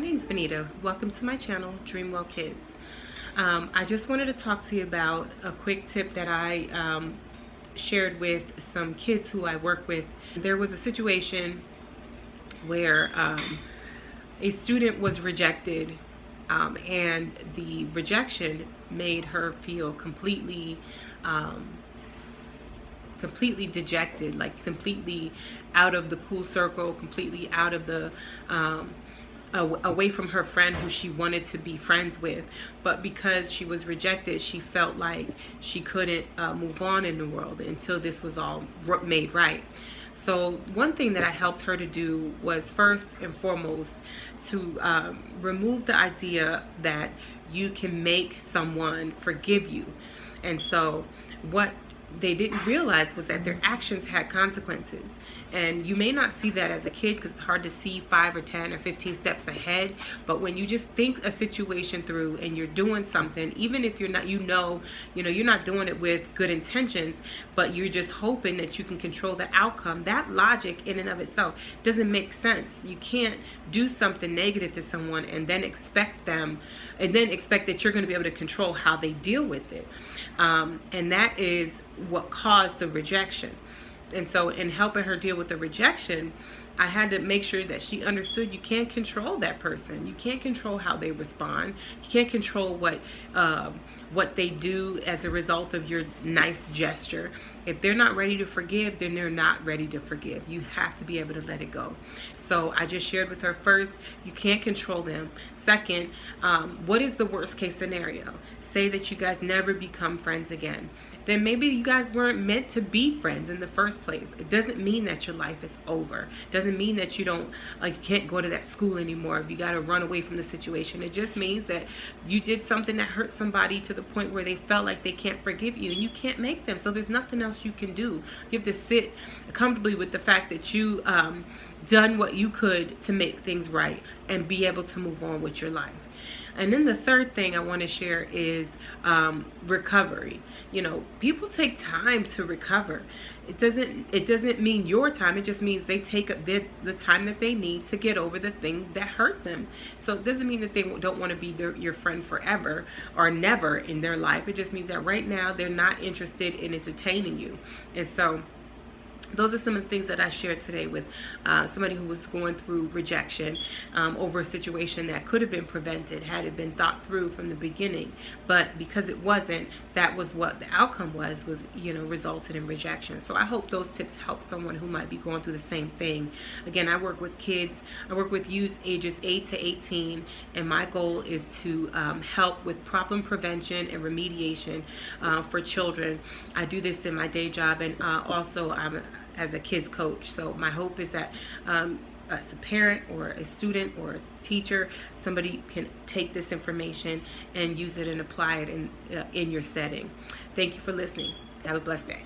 name's Vanita. Welcome to my channel, DreamWell Kids. I just wanted to talk to you about a quick tip that I shared with some kids who I work with. There was a situation where a student was rejected, and the rejection made her feel completely dejected, like completely out of the cool circle, completely out of the away from her friend who she wanted to be friends with. But because she was rejected, she felt like she couldn't move on in the world until this was all made right. So one thing that I helped her to do was, first and foremost, to remove the idea that you can make someone forgive you. And so what they didn't realize was that their actions had consequences. And you may not see that as a kid because it's hard to see 5 or 10 or 15 steps ahead. But when you just think a situation through and you're doing something, even if you're not, you're not doing it with good intentions, but you're just hoping that you can control the outcome, that logic in and of itself doesn't make sense. You can't do something negative to someone and then expect that you're going to be able to control how they deal with it. And that is what caused the rejection. And so in helping her deal with the rejection, I had to make sure that she understood you can't control that person. You can't control how they respond. You can't control what they do as a result of your nice gesture. If they're not ready to forgive, then they're not ready to forgive. You have to be able to let it go. So I just shared with her, first, you can't control them. Second, what is the worst case scenario? Say that you guys never become friends again. Then maybe you guys weren't meant to be friends in the first place. It doesn't mean that your life is over. It doesn't mean that you can't go to that school anymore if you got to run away from the situation. It just means that you did something that hurt somebody to the point where they felt like they can't forgive you, and you can't make them. So there's nothing else you can do. You have to sit comfortably with the fact that you done what you could to make things right and be able to move on with your life. And then the third thing I want to share is recovery. People take time to recover. It doesn't mean your time. It just means they take the time that they need to get over the thing that hurt them. So it doesn't mean that they don't want to be your friend forever or never in their life. It just means that right now they're not interested in entertaining you. And so those are some of the things that I shared today with somebody who was going through rejection over a situation that could have been prevented had it been thought through from the beginning. But because it wasn't, that was what the outcome was resulted in rejection. So I hope those tips help someone who might be going through the same thing. Again, I work with kids. I work with youth ages 8 to 18, and my goal is to help with problem prevention and remediation for children. I do this in my day job, and also I'm as a kids coach. So my hope is that as a parent or a student or a teacher, somebody can take this information and use it and apply it in your setting. Thank you for listening. Have a blessed day.